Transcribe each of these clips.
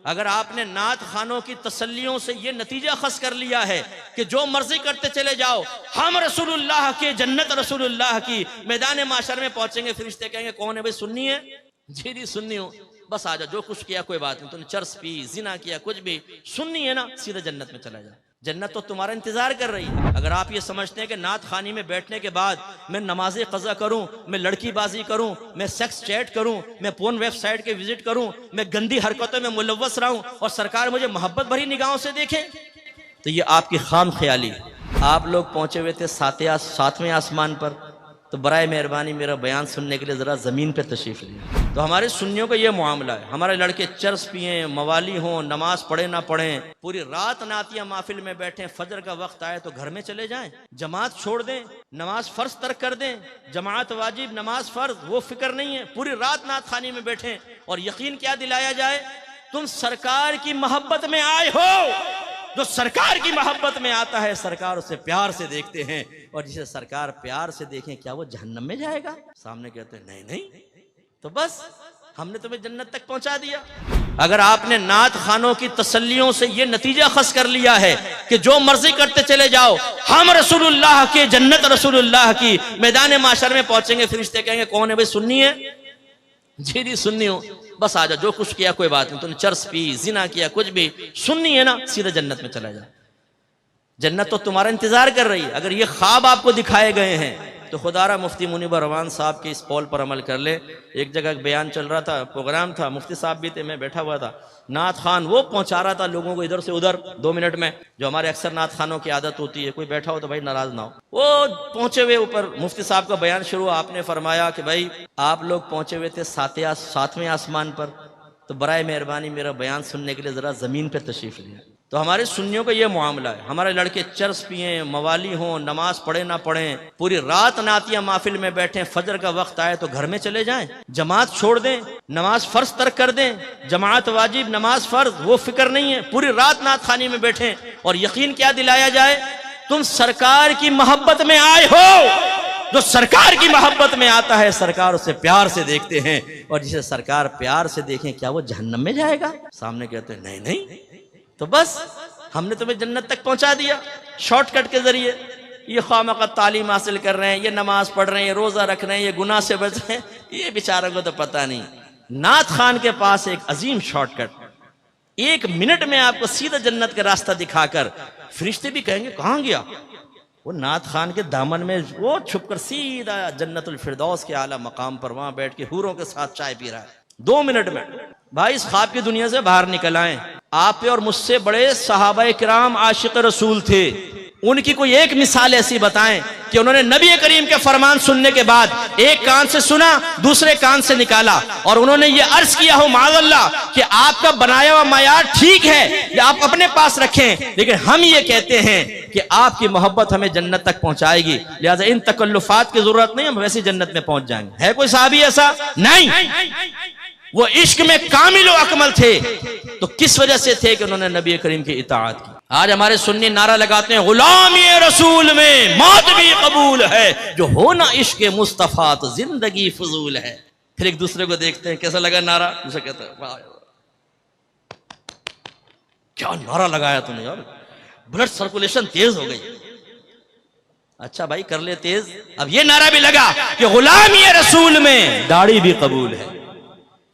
अगर आपने नात खानों की तसल्लियों से ये नतीजा खस कर लिया है कि जो मर्जी करते चले जाओ, हम रसूलुल्लाह के, जन्नत रसूलुल्लाह की, मैदान माशर में पहुंचेंगे, फरिश्ते कहेंगे कौन है भाई, सुन्नी है? जी सुन्नी हूं, बस आ जा, जो कुछ किया कोई बात नहीं, तूने चर्स पी, जिना किया, कुछ भी, सुन्नी है ना, सीधे जन्नत में चला जा, जन्नत तो तुम्हारा इंतजार कर रही है। अगर आप ये समझते हैं कि नात खानी में बैठने के बाद मैं नमाज़े क़ज़ा करूं, मैं लड़कीबाजी करूं, मैं सेक्स चैट करूं, मैं पोर्न वेबसाइट के विजिट करूं, मैं गंदी हरकतों में मुलव्वस रहूं और सरकार मुझे मोहब्बत भरी निगाहों से देखे, तो ये आपकी खाम ख्याली है। आप लोग पहुंचे हुए थे सातवें आसमान पर, तो बराए मेहरबानी मेरा बयान सुनने के लिए ज़रा ज़मीन पर तशरीफ़ लिया। तो हमारे सुन्नियों का ये मामला है, हमारे लड़के चर्स पिएँ, मवाली हों, नमाज पढ़े ना पढ़ें, पूरी रात नातिया महफिल में बैठें, फजर का वक्त आए तो घर में चले जाएं, जमात छोड़ दें, नमाज फ़र्ज तर्क कर दें, जमात वाजिब, नमाज फ़र्ज, वो फिक्र नहीं है, पूरी रात नात खानी में बैठें और यकीन क्या दिलाया जाए, तुम सरकार की मोहब्बत में आए हो। जो सरकार की मोहब्बत में आता है, सरकार उसे प्यार से देखते हैं, और जिसे सरकार प्यार से देखें, क्या वो जहन्नम में जाएगा? सामने कहते हैं नहीं नहीं, तो बस हमने तुम्हें जन्नत तक पहुंचा दिया। अगर आपने नात खानों की तसल्लियों से ये नतीजा खस कर लिया है कि जो मर्जी करते चले जाओ, हम रसूलुल्लाह के, जन्नत रसूलुल्लाह की, मैदान माशर में पहुंचेंगे, फरिश्ते कहेंगे कौन है भाई, सुन्नी है? जी सुन्नी हूं, बस आ जा, जो कुछ किया कोई बात नहीं, तूने चर्स पी, जिना किया, कुछ भी, सुन्नी है ना, सीधे जन्नत में चला जा, जन्नत तो तुम्हारा इंतजार कर रही है। अगर ये ख्वाब आपको दिखाए गए हैं तो खुदारा मुफ्ती मुनीबर रवान साहब के इस कौल पर अमल कर ले। एक जगह बयान चल रहा था, प्रोग्राम था, मुफ्ती साहब भी थे, मैं बैठा हुआ था, नात खान वो पहुंचा रहा था लोगों को इधर से उधर 2 मिनट में, जो हमारे अक्सर नात खानों की आदत होती है, कोई बैठा हो तो भाई नाराज ना हो। वो पहुंचे हुए ऊपर मुफ्ती साहब का बयान शुरू, आपने फरमाया कि भाई आप लोग पहुंचे हुए थे सातवें आसमान पर, तो बराए मेहरबानी मेरा बयान सुनने के लिए जरा जमीन पर तशरीफ लिया। तो हमारे सुन्नियों का ये मामला है, हमारे लड़के चर्स पिएँ, मवाली हों, नमाज पढ़े ना पढ़ें, पूरी रात नातिया महफिल में बैठें, फजर का वक्त आए तो घर में चले जाएं, जमात छोड़ दें, नमाज फ़र्ज तर्क कर दें, जमात वाजिब, नमाज फ़र्ज, वो फिक्र नहीं है, पूरी रात नात खानी में बैठें और यकीन क्या दिलाया जाए, तुम सरकार की मोहब्बत में आए हो। जो सरकार की मोहब्बत में आता है, सरकार उसे प्यार से देखते हैं, और जिसे सरकार प्यार से देखें, क्या वो जहन्नम में जाएगा? सामने कहते हैं नहीं नहीं, तो बस हमने तुम्हें जन्नत तक पहुंचा दिया शॉर्टकट के जरिए। ये खामखा तालीम हासिल कर रहे हैं, ये नमाज पढ़ रहे हैं, ये रोजा रख रहे हैं, ये गुनाह से बच रहे हैं, ये बेचारों को तो पता नहीं। नात खान के पास एक अजीम शॉर्टकट, 1 मिनट में आपको सीधा जन्नत का रास्ता दिखाकर, फरिश्ते भी कहेंगे कहां गया वो, नात खान के दामन में वो छुपकर सीधा जन्नतुल फिरदौस के आला मकाम पर वहां बैठ के हूरों के साथ चाय पी रहा है। 2 मिनट में भाई इस ख्वाब की दुनिया से बाहर निकल आए। आप पे और मुझसे बड़े सहाबाए किराम आशिक रसूल थे, उनकी कोई एक मिसाल ऐसी बताएं कि उन्होंने नबी करीम के फरमान सुनने के बाद एक कान से सुना, दूसरे कान से निकाला, और उन्होंने ये अर्ज किया हो माअल्लाह कि आपका बनाया हुआ मायार ठीक है, या आप अपने पास रखें, लेकिन हम ये कहते हैं कि आपकी मोहब्बत हमें जन्नत तक पहुंचाएगी, लिहाजा इन तकल्लुफात की जरूरत नहीं, हम वैसे जन्नत में पहुंच जाएंगे। है कोई साहबी ऐसा? नहीं। वो इश्क में कामिल व अकमल थे, तो किस वजह से थे कि उन्होंने नबी करीम की इताअत की। आज हमारे सुन्नी नारा लगाते हैं, गुलामी रसूल में मौत भी कबूल है, जो हो ना इश्क मुस्तफा तो जिंदगी फजूल है। फिर एक दूसरे को देखते हैं, कैसा लगा नारा? दूसरा कहता है वाह क्या नारा लगाया तूने यार, ब्लड सर्कुलेशन तेज हो गई। अच्छा भाई कर ले तेज। अब ये नारा भी लगा कि गुलामी रसूल में दाढ़ी भी कबूल है,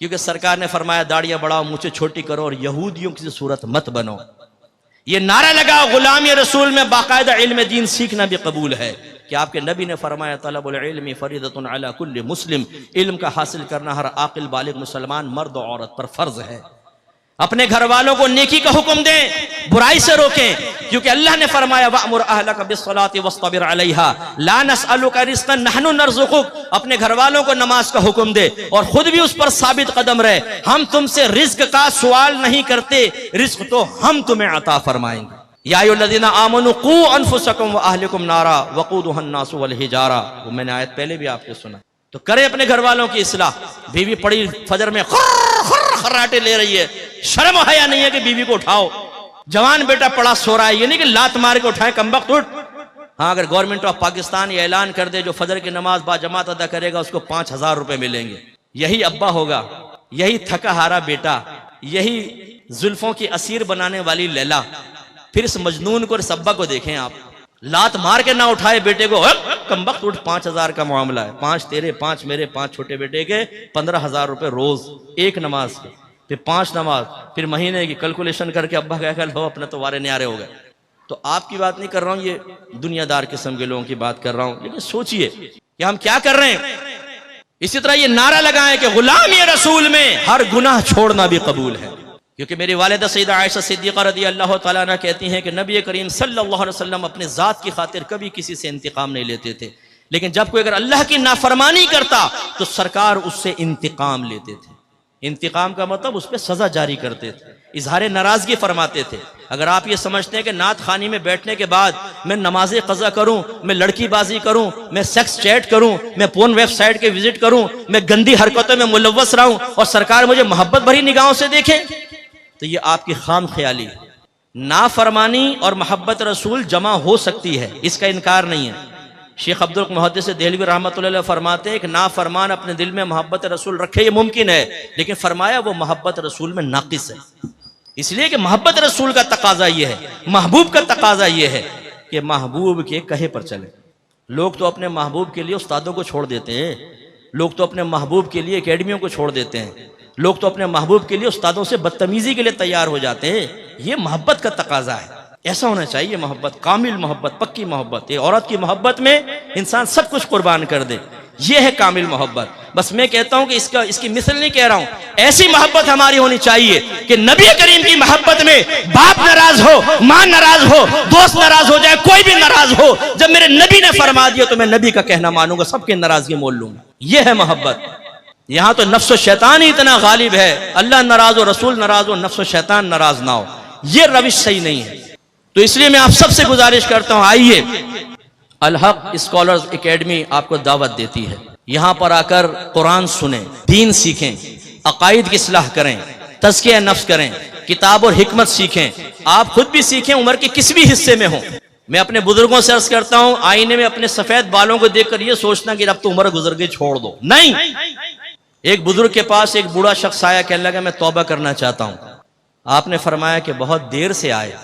क्योंकि सरकार ने फरमाया दाढ़ियां बढ़ाओ, मुझे छोटी करो, और यहूदियों की सूरत मत बनो। ये नारा लगा गुलामी रसूल में बाकायदा इल्म दीन सीखना भी कबूल है, कि आपके नबी ने फरमाया तलबुल इल्मी फरीदतुन अला कुल्ली मुस्लिम, इल्म का हासिल करना हर आकिल बालिग मुसलमान मर्द और औरत पर फर्ज है। अपने घर वालों को नेकी का हुक्म दें, बुराई से रोकें, क्योंकि अल्लाह ने फरमाया वअमुर अहलका बिस्सलाति वस्तबिर अलैहा ला नसअलुका रिज़्क़न नहनु नरज़ुकुक। अपने घर वालों को नमाज का हुक्म दे और खुद भी उस पर साबित कदम रहे, हम तुमसे रिज्क का सवाल नहीं करते, रिज्क तो हम तुम्हें अता फरमाएंगे। या अय्युहल्लज़ीना आमनू कू अनफुसकुम व अहलिकुम नारा वक़ूदुहा अन्नासु वल हिजारा, वो मैंने आयत पहले भी आपको सुना। तो करें अपने घर वालों की इस्लाह। बीवी पड़ी फजर में खर्राटे ले रही है, शर्म हया नहीं है कि बीवी को उठाओ। जवान बेटा पड़ा सो रहा है, ये नहीं कि लात मार के उठाए कमबख्त उठ। हाँ, अगर गवर्नमेंट ऑफ पाकिस्तान ये ऐलान कर दे जो फजर की नमाज बाजमात अदा करेगा उसको 5000 रुपए मिलेंगे, यही अब्बा होगा, यही थका हारा बेटा, यही जुल्फों की असीर बनाने वाली लैला। फिर इस मजनून को और सब्बा को देखें आप, लात मार के ना उठाए बेटे को, कमबख्त उठ, 5,000 का मामला है, 5 तेरे 5 मेरे 5 छोटे बेटे के 15,000 रुपए रोज, एक नमाज के, फिर 5 नमाज, फिर महीने की कैलकुलेशन करके अब्बा क्या कल हो अपने तो वारे न्यारे हो गए। तो आपकी बात नहीं कर रहा हूं, ये दुनियादार किस्म के लोगों की बात कर रहा हूं। लेकिन सोचिए कि हम क्या कर रहे हैं। इसी तरह ये नारा लगाएं कि गुलामी रसूल में हर गुनाह छोड़ना भी कबूल है, क्योंकि मेरी वालिदा सैयदा आयशा सिद्दीक़ा रज़ियल्लाहु तआला अन्हा कहती हैं कि नबी करीम सल्लल्लाहु अलैहि वसल्लम अपने ज़ात की खातिर कभी किसी से इंतकाम नहीं लेते थे, लेकिन जब कोई अगर अल्लाह की नाफरमानी करता तो सरकार उससे इंतकाम लेते थे। इंतकाम का मतलब उस पर सजा जारी करते थे, इजहार नाराजगी फरमाते थे। अगर आप ये समझते हैं कि नात खानी में बैठने के बाद मैं नमाज़े कज़ा करूं, मैं लड़कीबाजी करूं, मैं सेक्स चैट करूं, मैं पोर्न वेबसाइट के विजिट करूं, मैं गंदी हरकतों में मुलव्वस रहूं और सरकार मुझे मोहब्बत भरी निगाहों से देखे, तो ये आपकी खाम ख्याली है। नाफरमानी और मोहब्बत रसूल जमा हो सकती है, इसका इनकार नहीं है। शेख अब्दुल मुहद्दिस देहलवी रहमतुल्लाह अलैह फरमाते हैं कि नाफरमान अपने दिल में मोहब्बत रसूल रखे ये मुमकिन है, लेकिन फरमाया वो मोहब्बत रसूल में नाकिस है। इसलिए कि मोहब्बत रसूल का तकाजा ये है, महबूब का तकाजा ये है कि महबूब के कहे पर चले। लोग तो अपने महबूब के लिए उस्तादों को छोड़ देते हैं, लोग तो अपने महबूब के लिए एकेडमियों को छोड़ देते हैं, लोग तो अपने महबूब के लिए उस्तादों से बदतमीजी के लिए तैयार हो जाते हैं। ये मोहब्बत का तकाजा है, ऐसा होना चाहिए मोहब्बत, कामिल मोहब्बत, पक्की मोहब्बत। ये औरत की मोहब्बत में इंसान सब कुछ कुर्बान कर दे, ये है कामिल मोहब्बत। बस मैं कहता हूं कि इसकी मिसल नहीं कह रहा हूं, ऐसी मोहब्बत हमारी होनी चाहिए कि नबी करीम की मोहब्बत में बाप नाराज हो, मां नाराज हो, दोस्त नाराज हो जाए, कोई भी नाराज हो, जब मेरे नबी ने फरमा दिया तो मैं नबी का कहना मानूंगा, सबकी नाराजगी मोल लूंगा। यह है मोहब्बत। यहां तो नफ्स शैतान ही इतना गालिब है, अल्लाह नाराज हो, रसूल नाराज हो, नफ्स शैतान नाराज ना हो, यह रविश सही नहीं है। तो इसलिए मैं आप सबसे गुजारिश करता हूं, आइए, अल हक स्कॉलर्स एकेडमी आपको दावत देती है, यहां पर आकर कुरान सुने, दीन सीखें, अकायद की इस्लाह करें, तज़किया नफ्स करें, किताब और हिकमत सीखें, आप खुद भी सीखें, उम्र के किसी भी हिस्से में हो। मैं अपने बुजुर्गों से अर्ज करता हूं, आईने में अपने सफेद बालों को देखकर यह सोचना कि अब तो उम्र गुजर गई छोड़ दो, नहीं। एक बुजुर्ग के पास एक बूढ़ा शख्स आया, कहने लगा मैं तौबा करना चाहता हूं। आपने फरमाया कि बहुत देर से आए।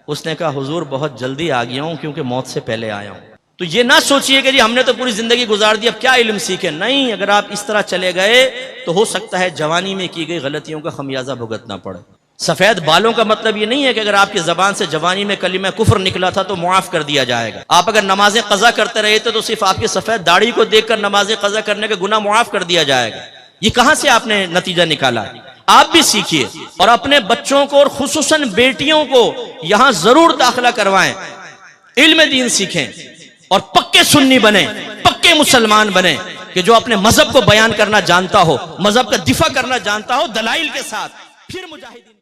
उसने कहा हुजूर बहुत जल्दी आ गया हूं क्योंकि मौत से पहले आया हूं। तो ये ना सोचिए कि जी हमने तो पूरी जिंदगी गुजार दी, अब क्या इल्म सीखे। नहीं, अगर आप इस तरह चले गए तो हो सकता है जवानी में की गई गलतियों का खमियाजा भुगतना पड़े। सफेद बालों का मतलब ये नहीं है कि अगर आपकी जबान से जवानी में कलिमा कुफ्र निकला था तो मुआफ कर दिया जाएगा। आप अगर नमाजें कज़ा करते रहे थे तो सिर्फ आपकी सफेद दाढ़ी को देखकर नमाजें कज़ा करने का गुनाह मुआफ कर दिया जाएगा। ये कहां से आपने नतीजा निकाला? आप भी सीखिए और अपने बच्चों को और खुसूसन बेटियों को यहां जरूर दाखिला करवाएं, इल्म दीन सीखें और पक्के सुन्नी बने, पक्के मुसलमान बने कि जो अपने मजहब को बयान करना जानता हो, मजहब का दिफा करना जानता हो दलाइल के साथ, फिर मुजाहिदीन